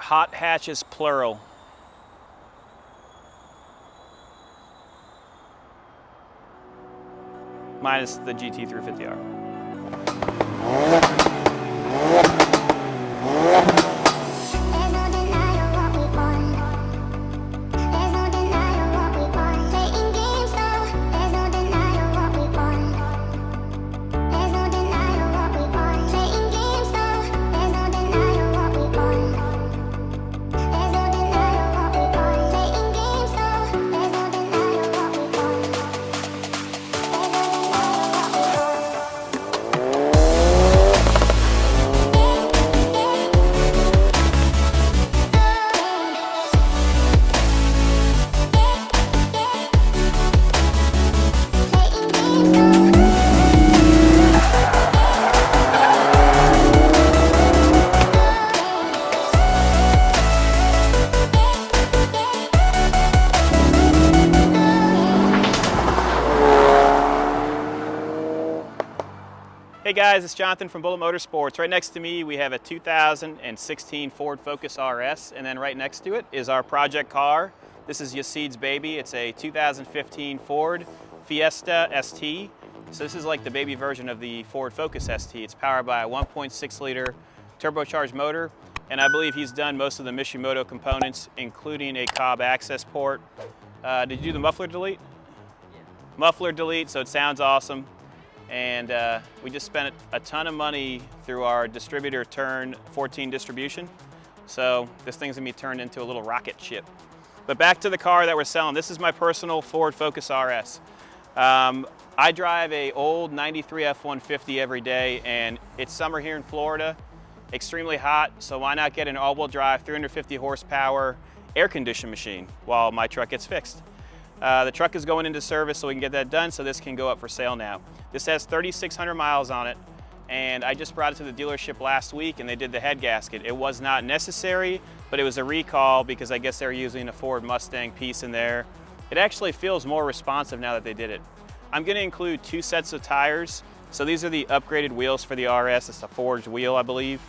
hot hatches plural. Minus the GT350R. Hey guys, it's Jonathan from Bullet Motorsports. Right next to me we have a 2016 Ford Focus RS, and then right next to it is our project car. This is Yasid's baby. It's a 2015 Ford Fiesta St. So this is like the baby version of the Ford Focus ST. It's powered by a 1.6 liter turbocharged motor, and I believe he's done most of the Mishimoto components, including a Cobb access port. Did you do the muffler delete? Yeah. Muffler delete, so it sounds awesome. And we just spent a ton of money through our distributor Turn 14 distribution. So this thing's gonna be turned into a little rocket ship. But back to the car that we're selling. This is my personal Ford Focus RS. I drive a old 93 F-150 every day, and it's summer here in Florida, extremely hot, so why not get an all-wheel drive 350 horsepower air conditioning machine while my truck gets fixed. The truck is going into service, so we can get that done, so this can go up for sale now. This has 3,600 miles on it, and I just brought it to the dealership last week and they did the head gasket. It was not necessary, but it was a recall because I guess they were using a Ford Mustang piece in there. It actually feels more responsive now that they did it. I'm going to include 2 sets of tires. So these are the upgraded wheels for the RS. It's a forged wheel, I believe,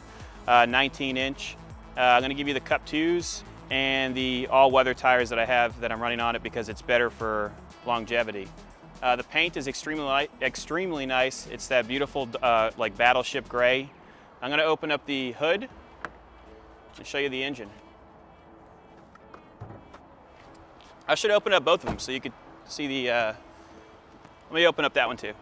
19 inch. I'm going to give you the Cup 2s and the all-weather tires that I have that I'm running on it because it's better for longevity. The paint is extremely nice. It's that beautiful like battleship gray. I'm going to open up the hood and show you the engine. I should open up both of them so you could see the, let me open up that one too.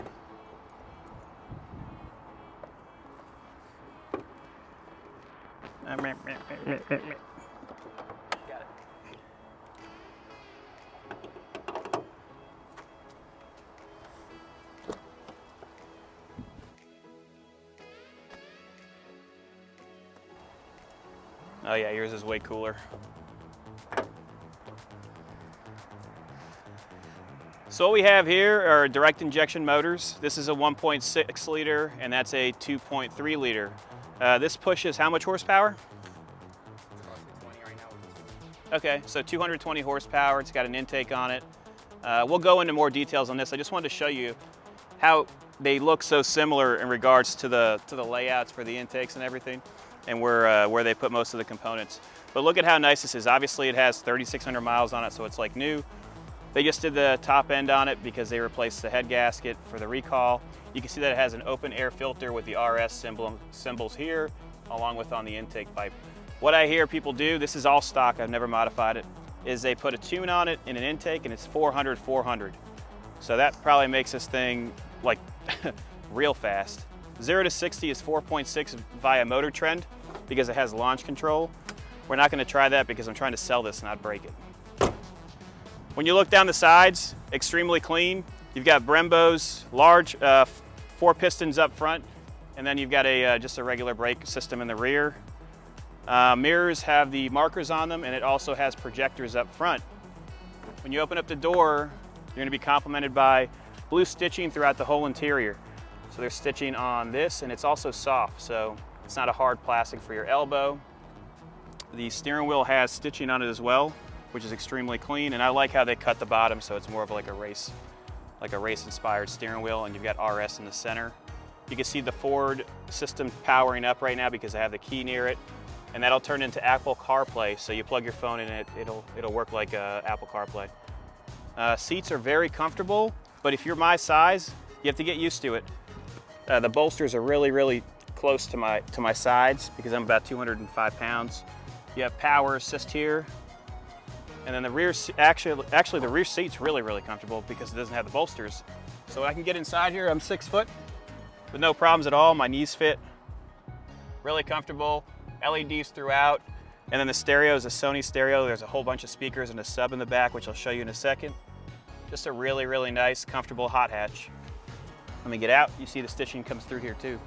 Oh yeah, yours is way cooler. So what we have here are direct injection motors. This is a 1.6 liter and that's a 2.3 liter. This pushes how much horsepower? Okay, so 220 horsepower. It's got an intake on it. We'll go into more details on this. I just wanted to show you how they look so similar in regards to the layouts for the intakes and everything, and where they put most of the components. But look at how nice this is. Obviously it has 3,600 miles on it, so it's like new. They just did the top end on it because they replaced the head gasket for the recall. You can see that it has an open air filter with the RS symbols here, along with on the intake pipe. What I hear people do, this is all stock, I've never modified it, is they put a tune on it in an intake and it's 400, 400. So that probably makes this thing like real fast. 0 to 60 is 4.6 via Motor Trend because it has launch control. We're not going to try that because I'm trying to sell this, not break it. When you look down the sides, extremely clean. You've got Brembo's large 4 pistons up front, and then you've got just a regular brake system in the rear. Mirrors have the markers on them, and it also has projectors up front. When you open up the door, you're going to be complemented by blue stitching throughout the whole interior. So there's stitching on this, and it's also soft, so it's not a hard plastic for your elbow. The steering wheel has stitching on it as well, which is extremely clean, and I like how they cut the bottom so it's more of like a race inspired steering wheel, and you've got RS in the center. You can see the Ford system powering up right now because I have the key near it. and that'll turn into Apple CarPlay. So you plug your phone in it, it'll work like Apple CarPlay. Seats are very comfortable, but if you're my size, you have to get used to it. The bolsters are really close to my sides because I'm about 205 pounds. You have power assist here, and then the rear, actually the rear seat's really comfortable because it doesn't have the bolsters. So I can get inside here. I'm 6 foot, with no problems at all. My knees fit. Really comfortable. LEDs throughout, and then the stereo is a Sony stereo. There's a whole bunch of speakers and a sub in the back, which I'll show you in a second. Just a really nice, comfortable hot hatch. Let me get out. You see the stitching comes through here too.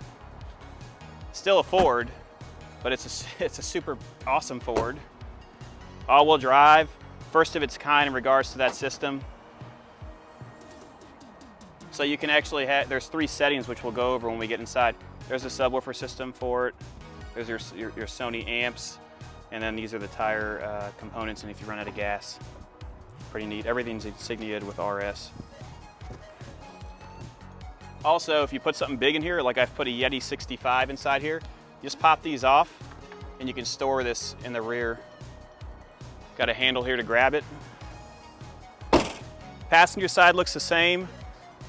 Still a Ford, but it's a super awesome Ford. All-wheel drive, first of its kind in regards to that system. So you can actually have, there's 3 settings which we'll go over when we get inside. There's a subwoofer system for it. There's your Sony amps, and then these are the tire components, and if you run out of gas. Pretty neat. Everything's insigniated with RS. Also, if you put something big in here, like I've put a Yeti 65 inside here, just pop these off, and you can store this in the rear. Got a handle here to grab it. Passenger side looks the same.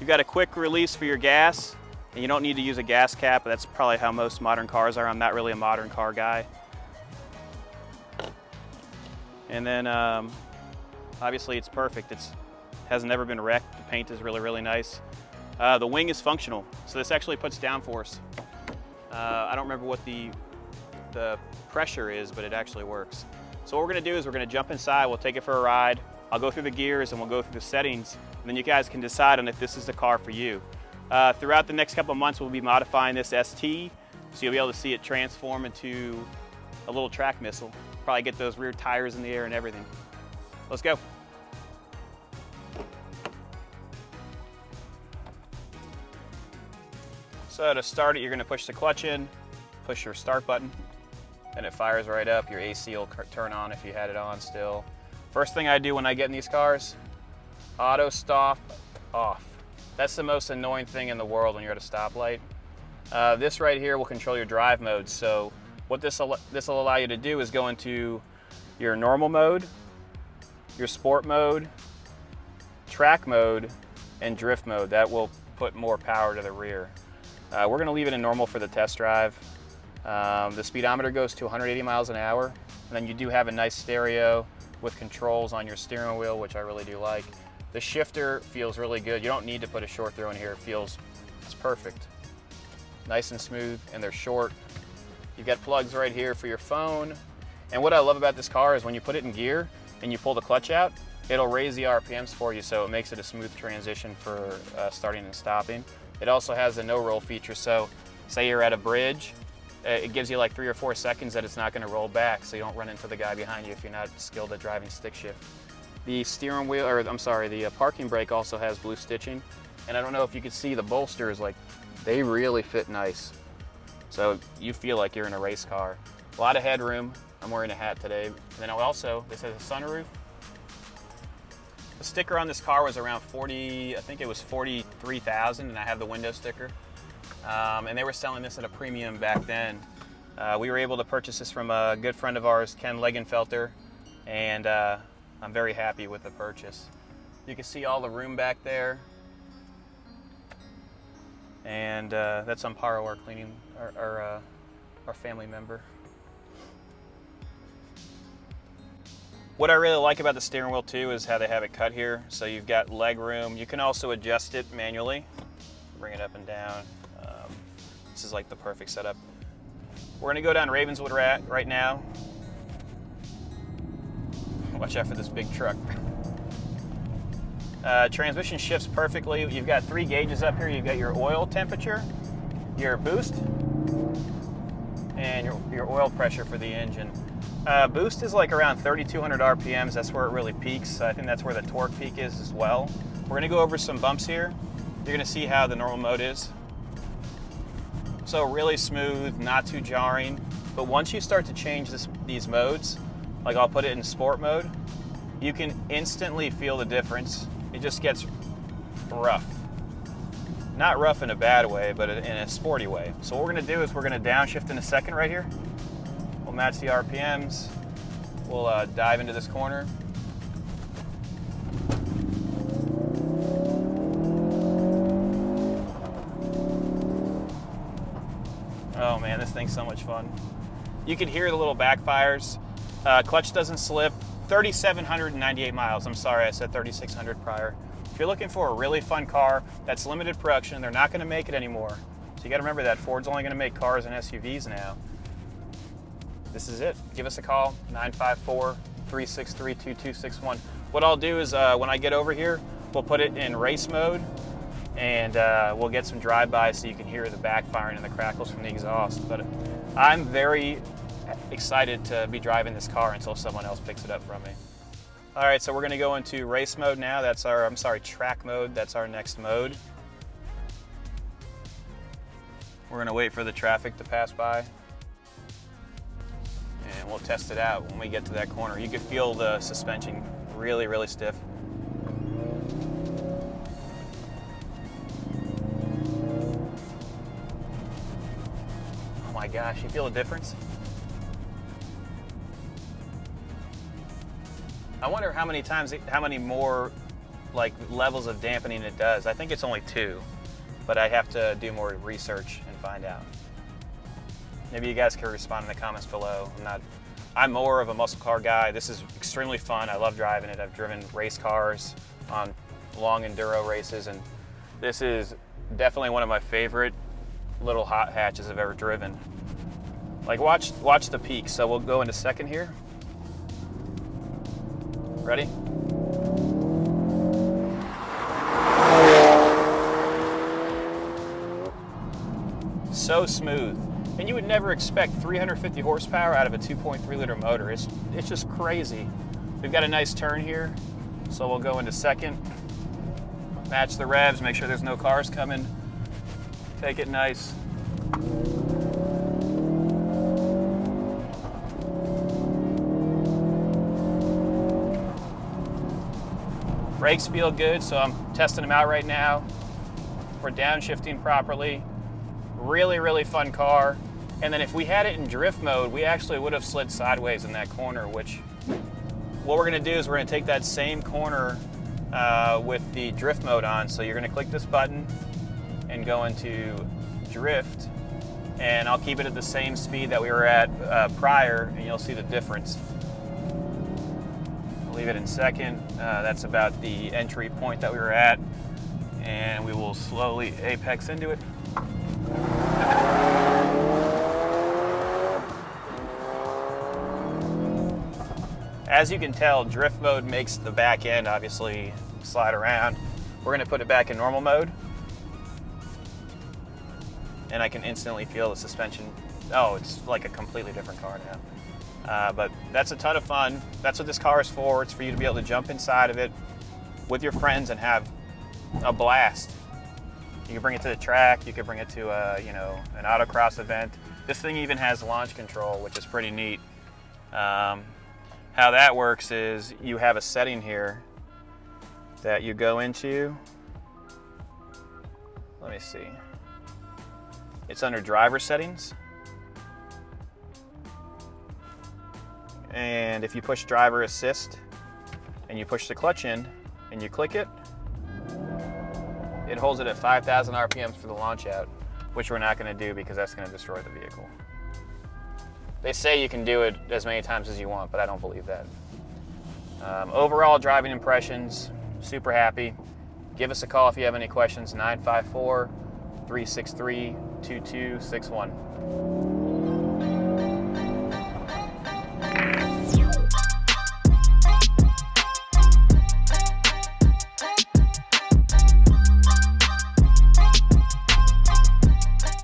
You've got a quick release for your gas. And you don't need to use a gas cap, but that's probably how most modern cars are. I'm not really a modern car guy. And then obviously it's perfect. It has never been wrecked. The paint is really nice. The wing is functional, so this actually puts downforce. I don't remember what the pressure is, but it actually works. So what we're gonna do is we're gonna jump inside, we'll take it for a ride. I'll go through the gears and we'll go through the settings, and then you guys can decide on if this is the car for you. Throughout the next couple of months, we'll be modifying this ST, so you'll be able to see it transform into a little track missile. Probably get those rear tires in the air and everything. Let's go. So to start it, you're gonna push the clutch in, push your start button, and it fires right up. Your AC will turn on if you had it on still. First thing I do when I get in these cars, auto stop off. That's the most annoying thing in the world when you're at a stoplight. This right here will control your drive mode. So what this will allow you to do is go into your normal mode, your sport mode, track mode, and drift mode. That will put more power to the rear. We're gonna leave it in normal for the test drive. The speedometer goes to 180 miles an hour, and then you do have a nice stereo with controls on your steering wheel, which I really do like. The shifter feels really good. You don't need to put a short throw in here. It's perfect. Nice and smooth, and they're short. You've got plugs right here for your phone. And what I love about this car is when you put it in gear and you pull the clutch out, it'll raise the RPMs for you, so it makes it a smooth transition for starting and stopping. It also has the no-roll feature, so say you're at a bridge, it gives you like 3 or 4 seconds that it's not gonna roll back, so you don't run into the guy behind you if you're not skilled at driving stick shift. The steering wheel, or I'm sorry, the parking brake also has blue stitching. And I don't know if you can see the bolsters, like they really fit nice. So you feel like you're in a race car. A lot of headroom. I'm wearing a hat today. And then also, this has a sunroof. The sticker on this car was around 40, I think it was 43,000, and I have the window sticker. And they were selling this at a premium back then. We were able to purchase this from a good friend of ours, Ken Legenfelter, and I'm very happy with the purchase. You can see all the room back there. And that's Amparo, our cleaning, our family member. What I really like about the steering wheel too is how they have it cut here. So you've got leg room. You can also adjust it manually. Bring it up and down. This is like the perfect setup. We're gonna go down Ravenswood right now. Watch out for this big truck. Transmission shifts perfectly. You've got 3 gauges up here. You've got your oil temperature, your boost, and your oil pressure for the engine. Boost is like around 3,200 RPMs. That's where it really peaks. I think that's where the torque peak is as well. We're gonna go over some bumps here. You're gonna see how the normal mode is. So really smooth, not too jarring. But once you start to change these modes, like I'll put it in sport mode, you can instantly feel the difference. It just gets rough. Not rough in a bad way, but in a sporty way. So what we're gonna do is we're gonna downshift in a second right here. We'll match the RPMs. We'll dive into this corner. Oh man, this thing's so much fun. You can hear the little backfires. Clutch doesn't slip. 3,798 miles. I'm sorry, I said 3,600 prior. If you're looking for a really fun car that's limited production, they're not going to make it anymore. So you got to remember that Ford's only going to make cars and SUVs now. This is it. Give us a call, 954-363-2261. What I'll do is when I get over here, we'll put it in race mode, and we'll get some drive-bys so you can hear the backfiring and the crackles from the exhaust. But I'm very excited to be driving this car until someone else picks it up from me. All right, so we're gonna go into race mode now. That's our, track mode. That's our next mode. We're gonna wait for the traffic to pass by, and we'll test it out when we get to that corner. You can feel the suspension really, really stiff. Oh my gosh, you feel the difference? I wonder how many more like levels of dampening it does. I think it's only 2, but I have to do more research and find out. Maybe you guys can respond in the comments below. I'm more of a muscle car guy. This is extremely fun. I love driving it. I've driven race cars on long enduro races, and this is definitely one of my favorite little hot hatches I've ever driven. Like watch the peak. So we'll go into second here. Ready? So smooth. And you would never expect 350 horsepower out of a 2.3 liter motor. It's just crazy. We've got a nice turn here, so we'll go into second. Match the revs, make sure there's no cars coming. Take it nice. Brakes feel good, so I'm testing them out right now. We're downshifting properly. Really, really fun car. And then if we had it in drift mode, we actually would have slid sideways in that corner, which what we're gonna do is we're gonna take that same corner with the drift mode on. So you're gonna click this button and go into drift, and I'll keep it at the same speed that we were at prior, and you'll see the difference. Leave it in second. That's about the entry point that we were at, and we will slowly apex into it. As you can tell, drift mode makes the back end obviously slide around. We're going to put it back in normal mode, and I can instantly feel the suspension. Oh, it's like a completely different car now. But that's a ton of fun. That's what this car is for. It's for you to be able to jump inside of it with your friends and have a blast. You can bring it to the track. You can bring it to an autocross event. This thing even has launch control, which is pretty neat. How that works is you have a setting here that you go into. Let me see. It's under driver settings. And if you push driver assist and you push the clutch in and you click it, it holds it at 5,000 RPMs for the launch out, which we're not going to do because that's going to destroy the vehicle. They say you can do it as many times as you want, but I don't believe that. Overall driving impressions, super happy. Give us a call if you have any questions, 954-363-2261.